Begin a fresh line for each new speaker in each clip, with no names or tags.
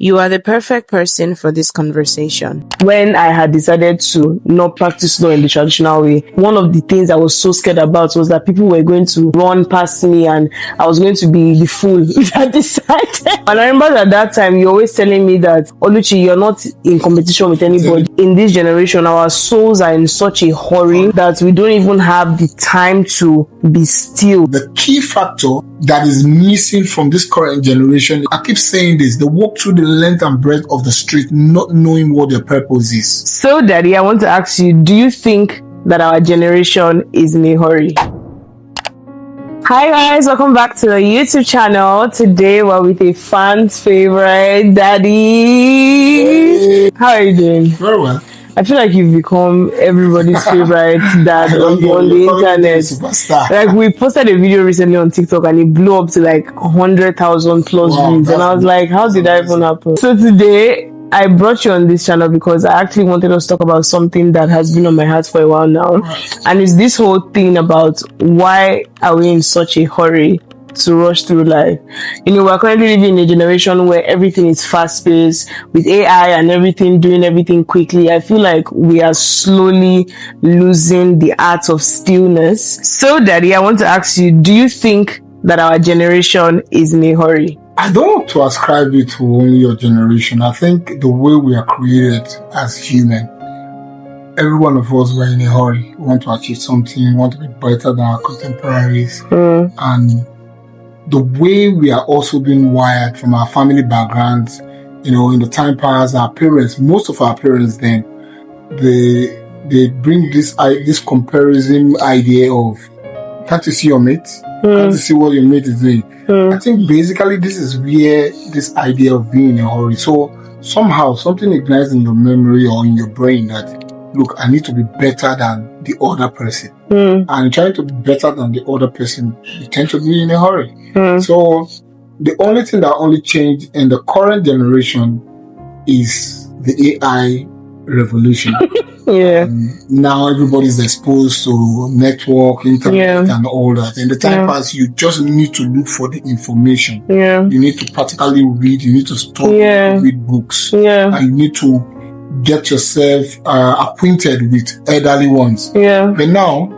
You are the perfect person for this conversation.
When I had decided to not practice law in the traditional way, one of the things I was so scared about was that people were going to run past me and I was going to be the fool if I decided. And I remember at that time, you're always telling me that, Oluchi, you're not in competition with anybody. In this generation, our souls are in such a hurry that we don't even have the time to be still.
The key factor that is missing from this current generation, I keep saying this, they walk through the length and breadth of the street not knowing what their purpose is.
So, Daddy, I want to ask you, do you think that our generation is in a hurry? Hi guys, welcome back to the YouTube channel. Today we're with a fan's favorite, Daddy. How are you doing?
Very well.
I feel like you've become everybody's favorite dad on the internet. Like, we posted a video recently on TikTok and it blew up to like 100,000 plus views. And I was like, how did that even happen? So today, I brought you on this channel because I actually wanted us to talk about something that has been on my heart for a while now. And it's this whole thing about why are we in such a hurry to rush through life. You know, we're currently living in a generation where everything is fast-paced with AI and everything, doing everything quickly. I feel like we are slowly losing the art of stillness. So, Daddy, I want to ask you, do you think that our generation is in a hurry?
I don't want to ascribe it to only your generation. I think the way we are created as human, every one of us were in a hurry. We want to achieve something, we want to be better than our contemporaries. And the way we are also being wired from our family backgrounds, you know, in the time past, our parents, most of our parents then, they bring this comparison idea of, can't you see your mate? Can't you see what your mate is doing? I think basically this is where this idea of being in a hurry. So somehow something ignites in your memory or in your brain that, look, I need to be better than the other person. And trying to be better than the other person, you tend to be in a hurry. So the only thing that only changed in the current generation is the AI revolution. Now everybody's exposed to network, internet, and all that. In the time past, you just need to look for the information. You need to practically read. You need to stop read books. And you need to get yourself acquainted with elderly ones. But now,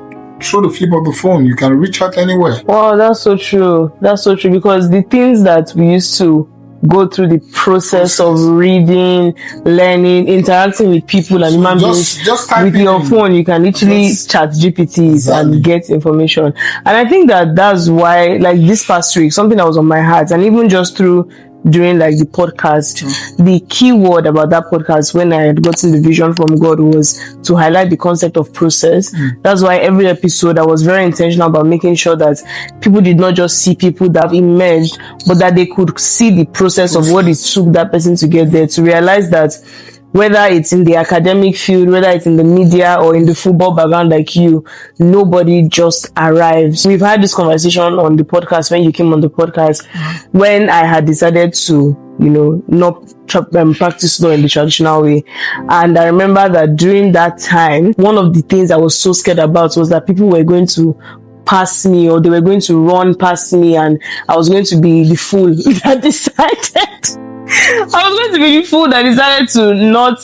through the flip of the phone, you can reach out anywhere.
Wow, that's so true. That's so true, because the things that we used to go through the process of reading, learning, interacting with people and human beings, with your phone, you can literally chat GPTs and get information. And I think that that's why, like this past week, something that was on my heart, and even just during like the podcast, the key word about that podcast when I had gotten the vision from God was to highlight the concept of process. That's why every episode I was very intentional about making sure that people did not just see people that have emerged, but that they could see the process of what it took that person to get there, to realize that whether it's in the academic field, whether it's in the media or in the football background like you, nobody just arrives. We've had this conversation on the podcast when you came on the podcast, when I had decided to, you know, not practice law in the traditional way. And I remember that during that time, one of the things I was so scared about was that people were going to pass me, or they were going to run past me, and I was going to be the fool that decided. I was going to be the fool that decided to not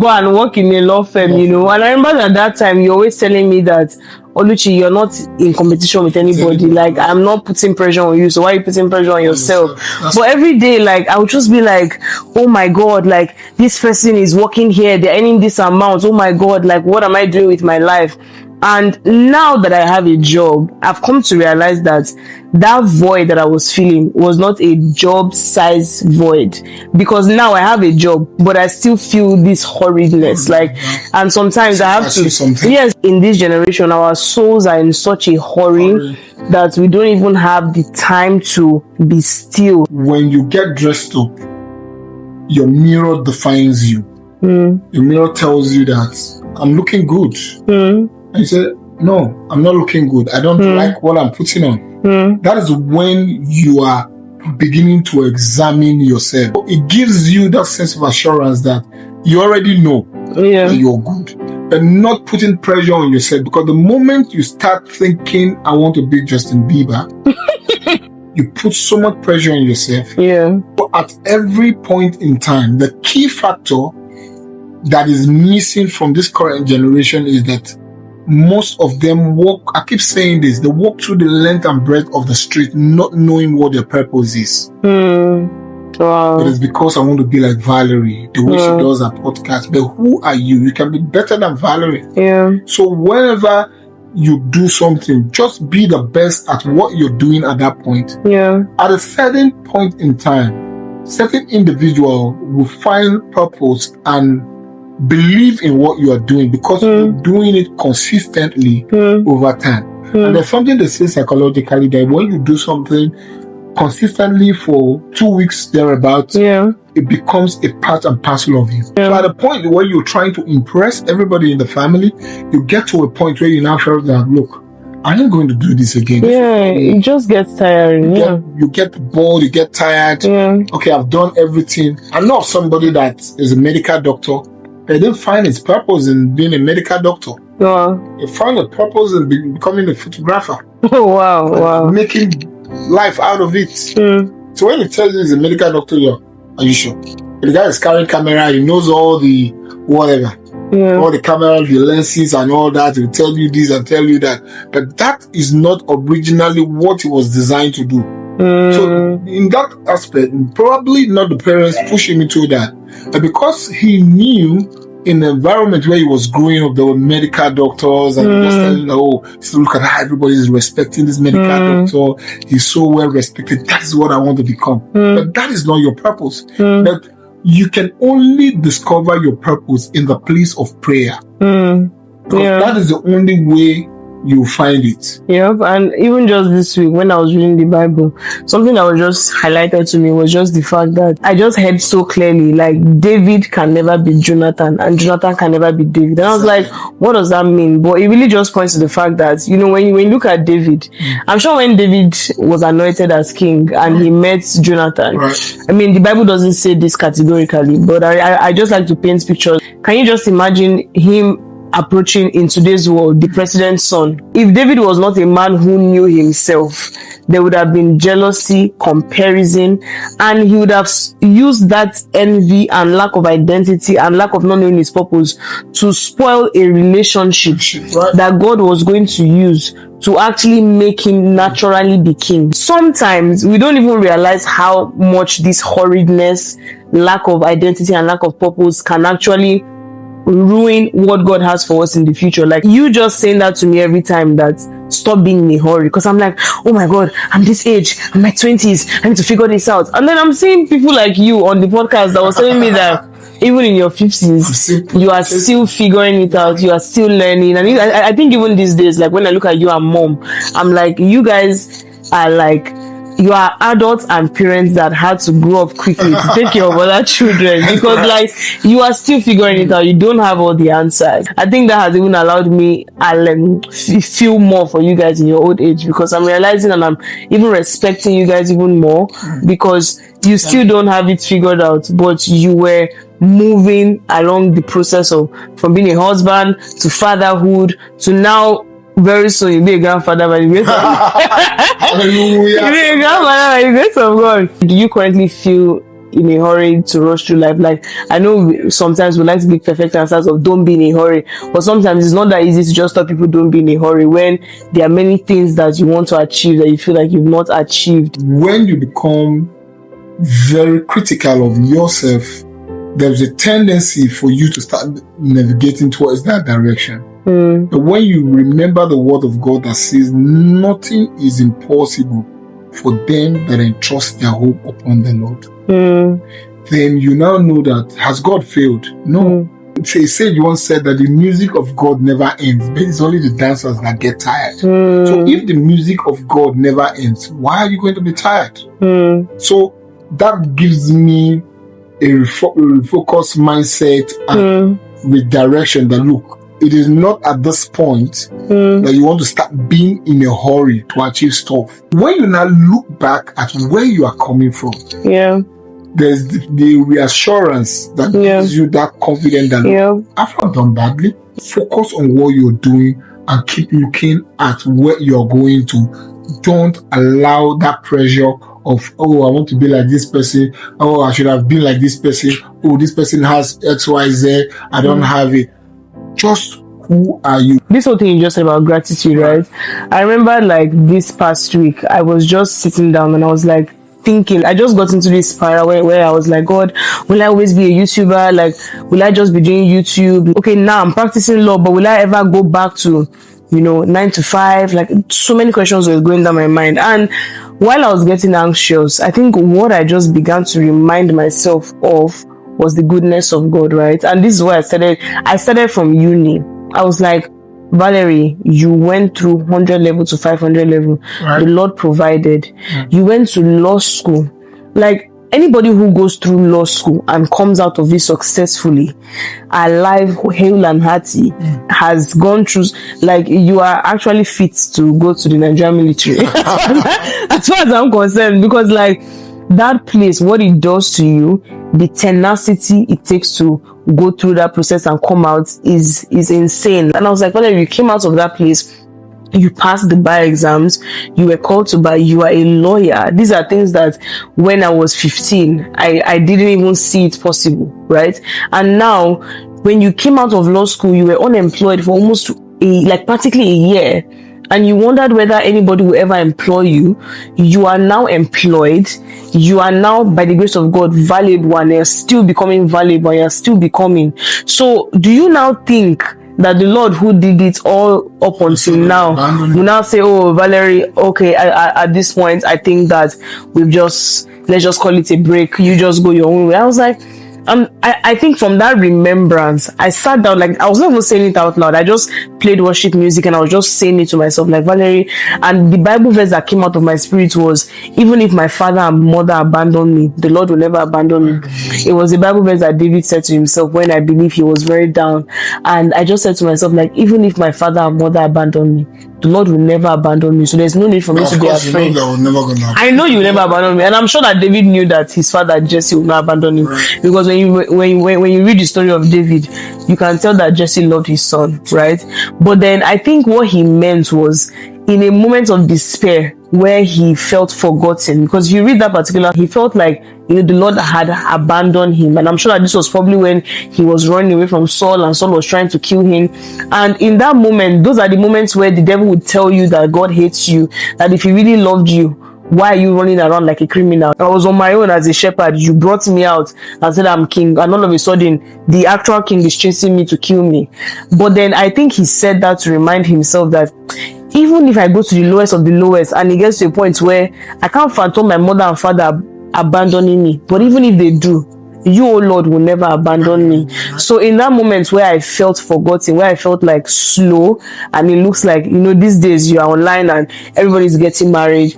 go and work in a law firm, you know. And I remember at that time, you're always telling me that, Oluchi, you're not in competition with anybody. Like, I'm not putting pressure on you, so why are you putting pressure on yourself? But every day, like, I would just be like, oh my God, like, this person is working here, they're earning this amount. Oh my God, like, what am I doing with my life? And now that I have a job, I've come to realize that that void that I was feeling was not a job size void, because now I have a job, but I still feel this hurriedness. Like, and sometimes I have to, yes, in this generation, our souls are in such a hurry that we don't even have the time to be still.
When you get dressed up, your mirror defines you. Your mirror tells you that I'm looking good. And you say, no, I'm not looking good. I don't like what I'm putting on. That is when you are beginning to examine yourself. It gives you that sense of assurance that you already know that you're good. But not putting pressure on yourself, because the moment you start thinking, I want to be Justin Bieber, you put so much pressure on yourself.
Yeah.
But at every point in time, the key factor that is missing from this current generation is that most of them walk, I keep saying this, they walk through the length and breadth of the street not knowing what their purpose is.
Wow.
It is because I want to be like Valerie, the way she does her podcast. But who are you? You can be better than Valerie.
Yeah.
So whenever you do something, just be the best at what you're doing at that point.
Yeah.
At a certain point in time, certain individual will find purpose and believe in what you are doing because you're doing it consistently over time. And there's something they say psychologically that when you do something consistently for 2 weeks thereabouts, it becomes a part and parcel of you. So at the point where you're trying to impress everybody in the family, you get to a point where you now feel that, look, I ain't going to do this again.
Yeah, it just gets tiring.
You get bored, you get tired. Okay, I've done everything. I know of somebody that is a medical doctor. They didn't find his purpose in being a medical doctor. He found a purpose in becoming a photographer.
Wow.
Making life out of it. So when he tells you he's a medical doctor, are you sure? The guy is carrying camera, he knows all the whatever. All the camera, the lenses and all that. He'll tell you this and tell you that. But that is not originally what he was designed to do. So in that aspect, probably not the parents push him into that. But because he knew in the environment where he was growing up, there were medical doctors and he was telling, look at how everybody is respecting this medical doctor. He's so well respected. That is what I want to become. But that is not your purpose. But you can only discover your purpose in the place of prayer. Because that is the only way you find it.
Yep. And even just this week when I was reading the Bible, something that was just highlighted to me was just the fact that I just heard so clearly, like, David can never be Jonathan and Jonathan can never be David. And I was like, what does that mean? But it really just points to the fact that, when you look at David, I'm sure when David was anointed as king and he met Jonathan, I mean, the Bible doesn't say this categorically, but I just like to paint pictures. Can you just imagine him approaching in today's world the president's son? If David was not a man who knew himself, there would have been jealousy, comparison, and he would have used that envy and lack of identity and lack of not knowing his purpose to spoil a relationship that God was going to use to actually make him naturally be king. Sometimes we don't even realize how much this horridness, lack of identity and lack of purpose can actually ruin what God has for us in the future. Like, you just saying that to me every time, that stop being in a hurry, because I'm like, oh my God, I'm this age, I'm my 20s, I need to figure this out. And then I'm seeing people like you on the podcast that was telling me that even in your 50s, you are still figuring it out, you are still learning. And I think even these days, like when I look at you and mom, I'm like, you guys are like, you are adults and parents that had to grow up quickly to take care of other children, because like, you are still figuring it out. You don't have all the answers. I think that has even allowed me feel more for you guys in your old age, because I'm realizing and I'm even respecting you guys even more, because you still don't have it figured out, but you were moving along the process of from being a husband to fatherhood to now very soon you'll be a grandfather by the grace of God. You'll be a grandfather by the grace of God. Do you currently feel in a hurry to rush through life? Like, I know sometimes we like to give perfect answers of don't be in a hurry, but sometimes it's not that easy to just tell people don't be in a hurry when there are many things that you want to achieve that you feel like you've not achieved.
When you become very critical of yourself, there's a tendency for you to start navigating towards that direction. But when you remember the word of God that says nothing is impossible for them that entrust their hope upon the Lord, then you now know that, has God failed? No. Sage once said that the music of God never ends, but it's only the dancers that get tired. So if the music of God never ends, why are you going to be tired? So that gives me a refocused mindset and redirection that, look, it is not at this point that you want to start being in a hurry to achieve stuff. When you now look back at where you are coming from, there's the reassurance that gives you that confidence that I've not done badly. Focus on what you're doing and keep looking at where you're going to don't allow that pressure of, oh, I want to be like this person. Oh, I should have been like this person. Oh, this person has XYZ. I don't have it. Just who are you?
This whole thing is just about gratitude, right? I remember like this past week, I was just sitting down and I was like thinking, I just got into this spiral where I was like, God, will I always be a YouTuber? Like, will I just be doing YouTube? Okay, now I'm practicing law, but will I ever go back to, 9 to 5? Like, so many questions were going down my mind. And while I was getting anxious, I think what I just began to remind myself of was the goodness of God, right? And this is where I started from uni. I was like, Valerie, you went through 100 level to 500 level. Right. The Lord provided. You went to law school. Like, anybody who goes through law school and comes out of it successfully, alive, hale and hearty, has gone through, like, you are actually fit to go to the Nigerian military. As far as I'm concerned, because like, that place, what it does to you, the tenacity it takes to go through that process and come out is insane. And I was like, well, you came out of that place, you passed the bar exams, you were called to bar, you are a lawyer. These are things that when I was 15, I didn't even see it possible, right? And now, when you came out of law school, you were unemployed for almost practically a year. And you wondered whether anybody will ever employ you. You are now employed. You are now, by the grace of God, valuable, and you're still becoming valuable, and you're still becoming. So, do you now think that the Lord who did it all up until now will now say, oh, Valerie, okay, at this point, I think that let's just call it a break. You just go your own way. I was like, I think from that remembrance, I sat down, like, I was not even saying it out loud. I just played worship music and I was just saying it to myself, like, Valerie. And the Bible verse that came out of my spirit was, even if my father and mother abandon me, the Lord will never abandon me. It was the Bible verse that David said to himself when I believe he was very down. And I just said to myself, like, even if my father and mother abandon me, the Lord will never abandon me. So there's no need for me to be afraid. I know you will never abandon me. And I'm sure that David knew that his father Jesse will not abandon him. Right. Because when you read the story of David, you can tell that Jesse loved his son, right? But then I think what he meant was, in a moment of despair where he felt forgotten, because if you read that particular, he felt like, the Lord had abandoned him. And I'm sure that this was probably when he was running away from Saul and Saul was trying to kill him. And in that moment, those are the moments where the devil would tell you that God hates you, that if he really loved you, why are you running around like a criminal? I was on my own as a shepherd. You brought me out and said I'm king. And all of a sudden, the actual king is chasing me to kill me. But then I think he said that to remind himself that even if I go to the lowest of the lowest and it gets to a point where I can't fathom my mother and father abandoning me, but even if they do, you, oh Lord, will never abandon me. So in that moment where I felt forgotten, where I felt like slow, and it looks like, these days you are online and everybody's getting married,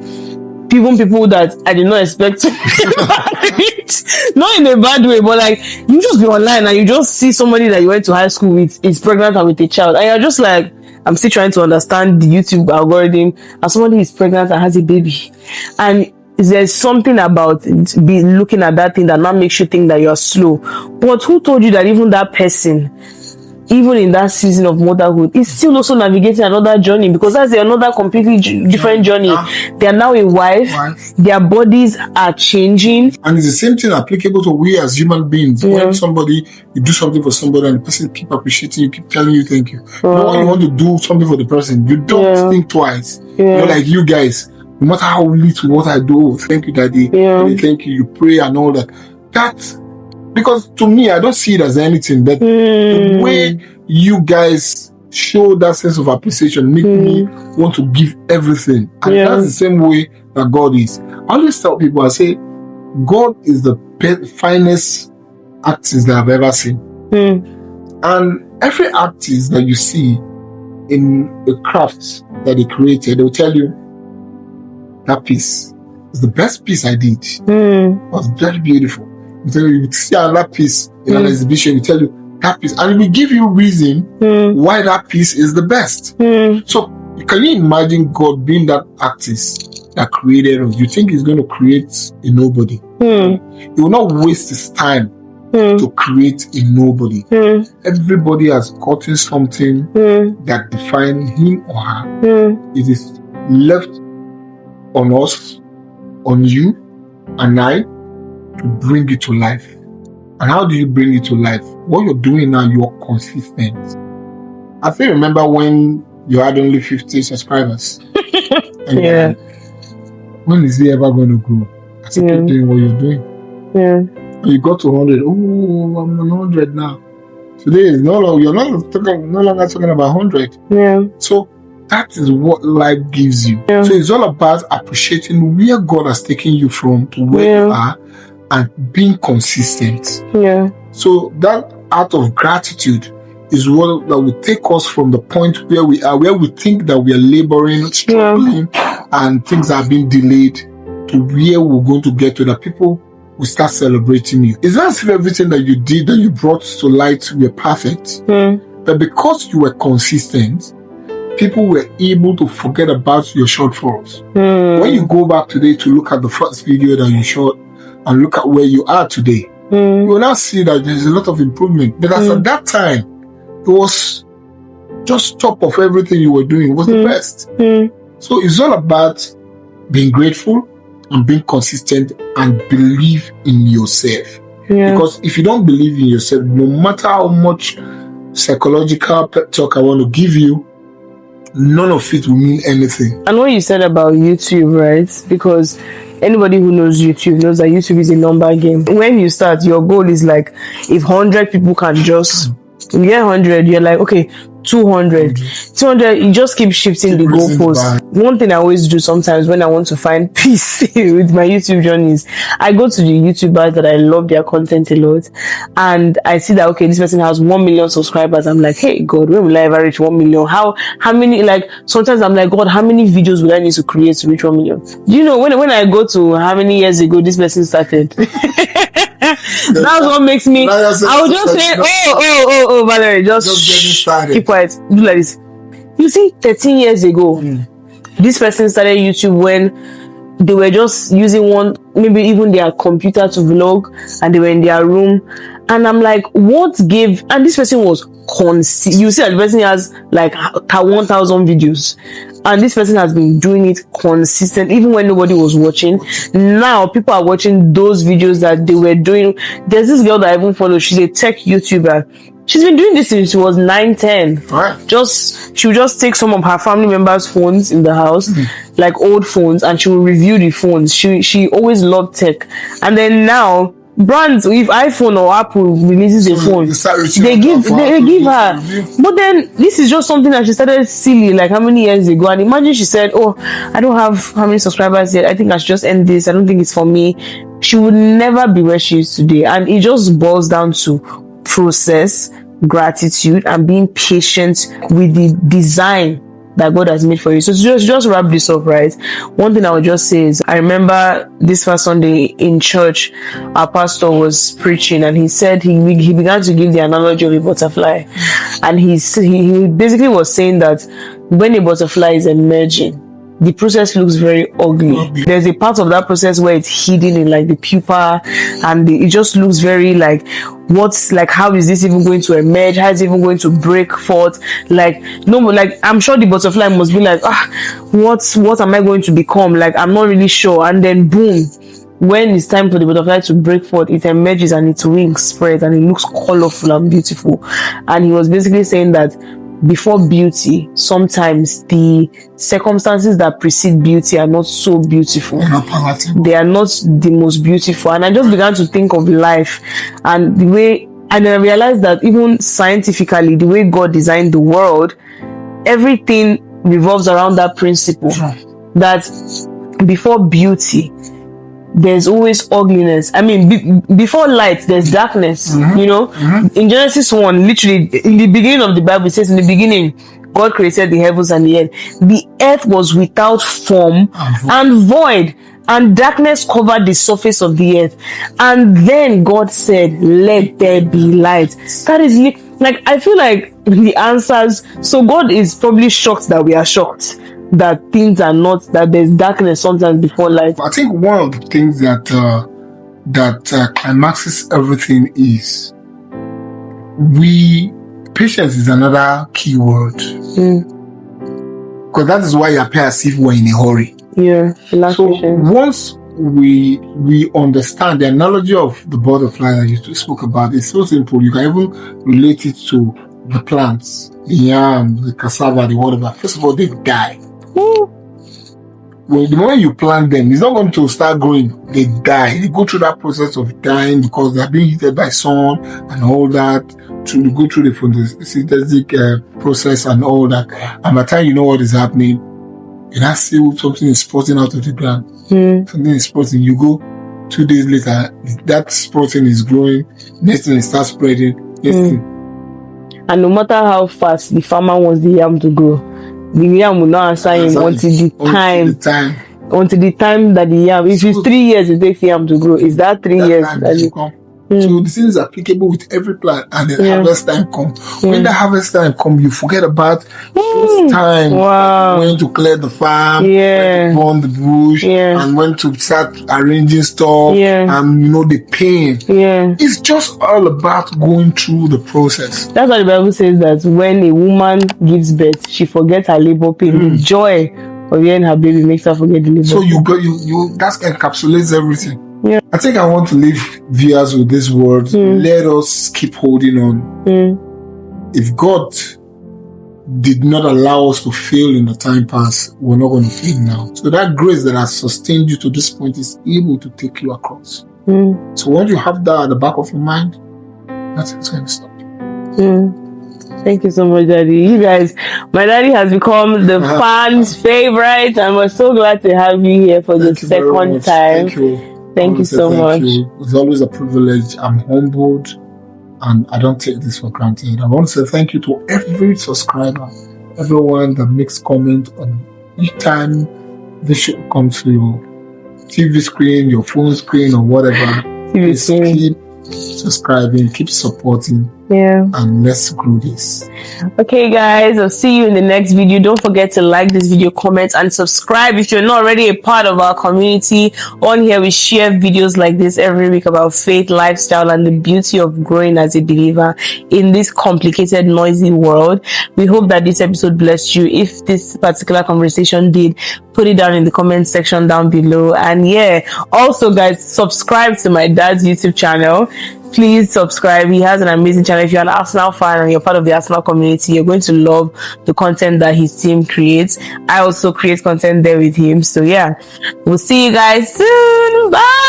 even people that I did not expect to married, not in a bad way, but like, you just be online and you just see somebody that you went to high school with is pregnant and with a child, and you're just like, I'm still trying to understand the YouTube algorithm, and somebody is pregnant and has a baby, and there's something about be looking at that thing that now makes you think that you're slow. But who told you that even that person, even in that season of motherhood, is still also navigating another journey? Because that's another completely different journey. They are now a wife. Their bodies are changing.
And it's the same thing applicable to we as human beings. When you do something for somebody and the person keep appreciating you, keep telling you thank you. When you want to do something for the person, you don't think twice. Like you guys, no matter how little what I do, thank you, Daddy. Thank you. You pray and all that. Because to me, I don't see it as anything. But the way you guys show that sense of appreciation make me want to give everything. And that's the same way that God is. I always tell people, I say, God is the finest artist that I've ever seen. And every artist that you see in the crafts that they created, they'll tell you, that piece is the best piece I did. It was very beautiful. You see another piece in an exhibition, you tell you that piece, and it will give you reason why that piece is the best. So can you imagine God being that artist that created us? You think he's going to create a nobody? He will not waste his time to create a nobody. Everybody has gotten something that defines him or her. It is left on us, on you, and I to bring it to life. And how do you bring it to life? What you're doing now, you're consistent. I still remember when you had only 50 subscribers.
Yeah.
When is it ever going to grow? I still keep doing what you're doing.
Yeah.
And you got to 100. Oh, I'm on 100 now. Today is no longer, you're no longer talking about 100.
Yeah.
So that is what life gives you.
Yeah.
So it's all about appreciating where God has taken you from to where you are and being consistent.
Yeah.
So that act of gratitude is what that will take us from the point where we are, where we think that we are laboring, struggling, and things are being delayed, to where we're going to get to, that people will start celebrating you. It's not as if everything that you did, that you brought to light, were perfect. But because you were consistent, people were able to forget about your shortfalls. When you go back today to look at the first video that you shot and look at where you are today, you will now see that there's a lot of improvement. But as at that time, it was just top of everything you were doing. It was the best. So it's all about being grateful and being consistent and believe in yourself. Because if you don't believe in yourself, no matter how much psychological pep talk I want to give you, none of it will mean anything.
And what you said about YouTube, right? Because anybody who knows YouTube knows that YouTube is a number game. When you start, your goal is like, if 100 people can just get 100, you're like, okay, 200, you just keep shifting the goalposts. One thing I always do sometimes when I want to find peace with my YouTube journeys, I go to the YouTubers that I love their content a lot, and I see that, okay, this person has 1 million subscribers. I'm like, hey God, when will I ever reach 1 million? How many, like, sometimes I'm like, God, how many videos will I need to create to reach 1 million? Do you know, when I go to how many years ago this person started? That's what makes me, I would just say, oh, Valerie, just
getting started.
Keep quiet, do like this. You see, 13 years ago, this person started YouTube when they were just using one, maybe even their computer to vlog, and they were in their room. And I'm like, what gave, and this person was you see that the person has like 1,000 videos, and this person has been doing it consistent even when nobody was watching. Now people are watching those videos that they were doing. There's this girl that I even follow, she's a tech YouTuber. She's been doing this since she was 9-10.
Right.
She would just take some of her family members' phones in the house, like old phones, and she will review the phones. She always loved tech. And then now, brands, if iPhone or Apple releases a phone, they give her. But then this is just something that she started silly, like how many years ago. And imagine she said, oh, I don't have how many subscribers yet, I think I should just end this, I don't think it's for me. She would never be where she is today. And it just boils down to process, gratitude, and being patient with the design that God has made for you. So to just wrap this up, right? One thing I would just say is, I remember this first Sunday in church, our pastor was preaching, and he said he began to give the analogy of a butterfly, and he basically was saying that when a butterfly is emerging, the process looks very ugly. There's a part of that process where it's hidden in like the pupa, and it just looks very like, what's like, how is this even going to emerge? How is it even going to break forth? Like, no, like, I'm sure the butterfly must be like, what am I going to become? Like, I'm not really sure. And then boom, when it's time for the butterfly to break forth, it emerges and its wings spread and it looks colorful and beautiful. And he was basically saying that before beauty, sometimes the circumstances that precede beauty are not so beautiful. They are not the most beautiful. And I just began to think of life and the way, and then I realized that even scientifically, the way God designed the world, everything revolves around that principle, that before beauty, there's always ugliness. I mean, before light, there's darkness, you know? In Genesis 1, literally, in the beginning of the Bible, it says, in the beginning, God created the heavens and the earth. The earth was without form and void, and darkness covered the surface of the earth. And then God said, let there be light. That is, like, I feel like the answers, so God is probably shocked that we are shocked that things are not, that there's darkness sometimes before light.
I think one of the things that climaxes everything is patience is another key word. Because that is why you appear as if we're in a hurry. So once we understand the analogy of the butterfly that you spoke about, it's so simple. You can even relate it to the plants, the yam, the cassava, the whatever. First of all, they die. Well, the moment you plant them, it's not going to start growing. They die. They go through that process of dying because they're being heated by sun and all that. To go through the photosynthetic process and all that. And by the time you know what is happening, you now see something is sprouting out of the ground. Something is sprouting. You go 2 days later, that sprouting is growing. Next thing it starts spreading. Next thing.
And no matter how fast the farmer wants the yam to grow, the yam will not answer him until the time that the yam. If it's 3 years, it takes yam to grow. Is that 3 years? That you come?
So the thing is applicable with every plant, and then harvest time comes. When the harvest time comes, you forget about those times when to clear the farm, when to burn the bush, and when to start arranging stuff, and the pain. It's just all about going through the process.
That's why the Bible says that when a woman gives birth, she forgets her labor pain. The joy of hearing her baby makes her forget the labor.
So you that encapsulates everything. I think I want to leave viewers with this word. Let us keep holding on. If God did not allow us to fail in the time past, we're not going to fail now. So that grace that has sustained you to this point is able to take you across. So when you have that at the back of your mind, nothing's going to stop you.
Thank you so much, Daddy. You guys, my daddy has become the fans' favorite, and we're so glad to have you here for the second time.
Thank you.
Thank you so much.
It's always a privilege. I'm humbled, and I don't take this for granted. I want to say thank you to every subscriber, everyone that makes comment on each time this show comes to your TV screen, your phone screen, or whatever. Please keep subscribing, keep supporting. And let's grow this.
Okay, guys, I'll see you in the next video. Don't forget to like this video, comment, and subscribe if you're not already a part of our community. On here, we share videos like this every week about faith, lifestyle, and the beauty of growing as a believer in this complicated, noisy world. We hope that this episode blessed you. If this particular conversation did, put it down in the comment section down below. And also, guys, subscribe to my dad's YouTube channel. Please subscribe. He has an amazing channel. If you're an Arsenal fan and you're part of the Arsenal community, you're going to love the content that his team creates. I also create content there with him. So we'll see you guys soon. Bye.